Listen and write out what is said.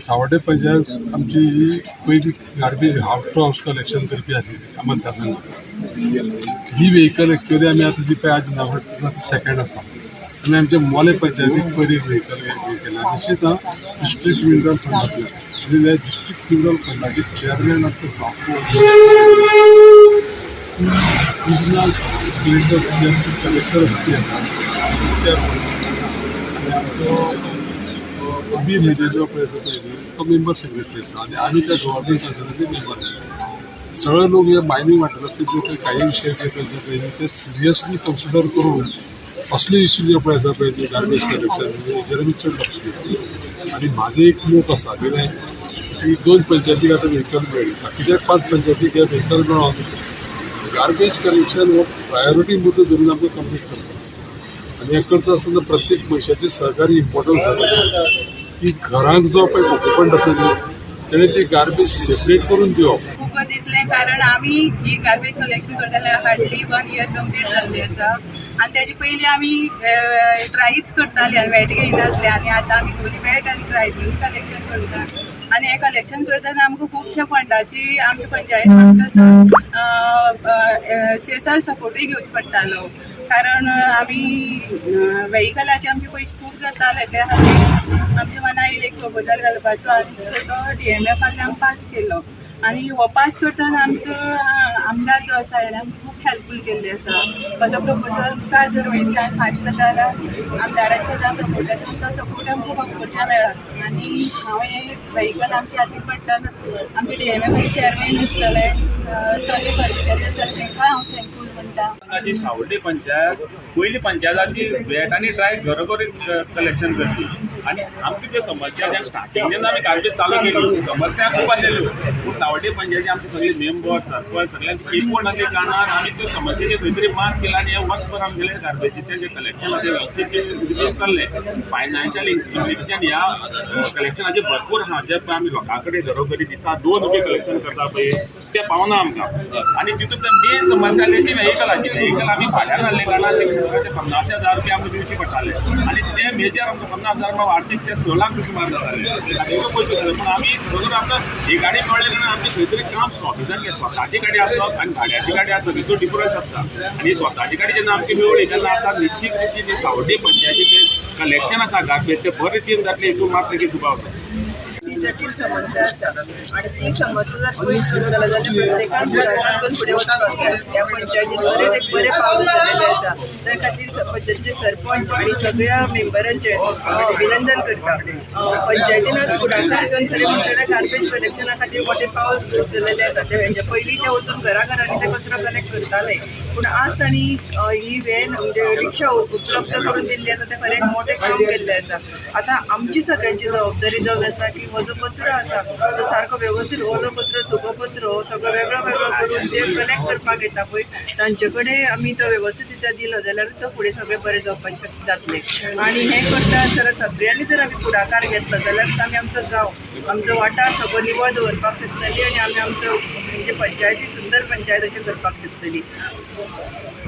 सावड्डे पंचायत आमची ही पहिली garbage house collection करपी आशिल्ली मतदारसंघात ही व्हेकल एक्चुअली आमी आतां जी पळय आज नावाची सेकंड आसा आमी आमच्या मोले पंचायतीक पयली व्हेकल केला तशीच डिस्ट्रिक्ट म्युनिसिपल फंडांतल्यान आनी ह्या डिस्ट्रिक्ट म्युनिसिपल फंडाचे चेअरमॅन आमचे सांगू रिजनल कलेक्टर आसा आनी आमचो अबीर हेजे जो पळय आसा पळय तो मेंबर सेक्रेटरी आसा आनी आमी त्या गव्हर्नमेंट काउन्सिलाचे मेंबर आसा सगळे लोक हे मायनींग वाठारांतले जो पळय काही विशय जे पळय आसा पळय ते सिरियसली कन्सिडर करून असले इश्यू जे पळय आसा पळय ते गार्बेज कलेक्शन हेजेर आमी चड लक्ष दिता आनी म्हाजो एक मोख आसा कित्याक की 2 पंचायतीक आतां व्हेकल मेळ्ळी कित्याक 5 पंचायतीक हे व्हेकल मेळोन गार्बेज कलेक्शन हो प्रायोरिटी मुद्दो धरून आमकां कंप्लीट करपाक आसा आनी हें करता आसतना प्रत्येक मनशाची सहकारी इम्पॉर्टन्स जाता की घरांक जो पळय ऑक्युपंट आसा न्ही तेणें ती गार्बेज सेपरेट करून दिवप. खूब दिसलें कारण आमी ही गार्बेज कलेक्शन करताले हार्डली 1 year कंप्लीट जाल्ली आसा आनी तेजे पयलीं आमी ट्रायच करताली आनी वेट घेयनासले आनी आतां आमी दोनी वेट आनी ट्राय दोनी कलेक्शन करता आनी हें कलेक्शन करतना आमकां खुबश्या फंडाची आमच्या पंचायत CSR सपोर्टूय घेवचो पडटालो कारण आमी व्हेहिकलाचे आमचे पयशे खूब जाताले त्या खातीर आमच्या मनार एक प्रपोजल घालपाचो आनी तो DMFान पास केलो आनी हो पास करतना आमचो आमदार जो आसा हेणें आमकां खूब हेल्पफूल केल्ली आसा तो प्रपोजल मुखार जर वयतलो आनी फाटल्या जाल्यार आमदाराचो सदां सपोर्ट आसा तो सपोर्ट आमकां भरपूरशें मेळ्ळा आनी हांव हें व्हेहिकल आमच्या हातीन पडटना आमचे DMF चेअरमॅन आसतले सगळे कर्मचारी आसतले तांकां हांव थँक्यूल म्हणटा. सावड्डे पंचायत पयली पंचायताची वेट आनी ट्राय घरोघरी कलेक्शन करची आनी आमची ज्यो समस्या ज्या स्टार्टींग जेन्ना आमी गार्बेज चालू केली समस्या खूब आसलेल्यो पूण सावड्डे पंचायती आमचे सगळे मेंबर सरपंच सगळ्यांची एकवट आसले कारणान आमी त्यो समस्येचेर खंय तरी मात केला आनी हे वर्सभर आमगेले गार्बेजीचें जें कलेक्शन आसा तें वेवस्थीत चल्लें फायनान्शियल इम्प्लिकेशन ह्या कलेक्शनाचे भरपूर आसा जे पळय आमी लोकां कडेन घरोघरी दिसा 2 रुपये कलेक्शन करता पळय तें पावना आमकां आनी तितूंत मेन समस्या आसली ती व्हेहिकलाची व्हेहिकल आमी फाल्यां घाल्ले कारणान ते 50,000 रुपया आमकां दिवचे पडटाले आनी ते मेजर आमकां 50,000 वार्षिक ते 6 लाख सुमार जाताले आनी पयशे जाले पूण आमी खरोखर आमकां ही गाडी मेळ्ळे कारणान आमचें खंय तरी काम स्टॉप जालें स्वताची गाडी आसप आनी भाड्याची गाडी आसप हितून डिफरन्स आसता आनी स्वताची गाडी जेन्ना आमची मेळ्ळी तेन्ना आतां निश्चित रितीन सावड्डे पंचायतीचें कलेक्शन आसा गार्बेज तें बरें चेंज जातलें हितून मात लेगीत दुबाव ही जटील समस्या आसा आणि ती समस्या जर पयस करतलो जाल्यार प्रत्येकान फुडाकार फुडें वचपाक जाय. ह्या पंचायतीन बरेच एक बरें पावल जाल्लें आसा त्या खातीर पंचायतीचे सरपंच आनी सगळ्या मेंबरांचे अभिनंदन करता. पंचायतीन आज फुडाकार घेवन खरें म्हणटल्यार गार्बेज कलेक्शना खातीर मोठे पावल उचललेले आसा. ते पयलीं ते वचून घराघरांनी ते कचरो कलेक्ट करताले पूण आज तांणी ही व्हॅन म्हणजे रिक्षा उपलब्ध करून दिल्ली आसा ते खरें मोठें काम केल्लें आसा. आतां आमची सगळ्यांची जबाबदारी जावन आसा की हो जो कचरो आसा तो सारको व्यवस्थीत ओलो कचरो सुको कचरो सगळो वेगळो वेगळो करून जे कलेक्ट करपाक येता पळय तांचे कडेन आमी तो व्यवस्थीत दिलो जाल्यार तो फुडें सगळें बरें जावपाक जातलें. आनी हें करता आसतना सगळ्यांनी जर आमी फुडाकार घेतलो जाल्यार आमी आमचो गांव आमचो वाठार सगळो निवळ दवरपाक शकतली आनी आमी आमचो म्हणजे पंचायती सुंदर पंचायत अशें करपाक शकतली.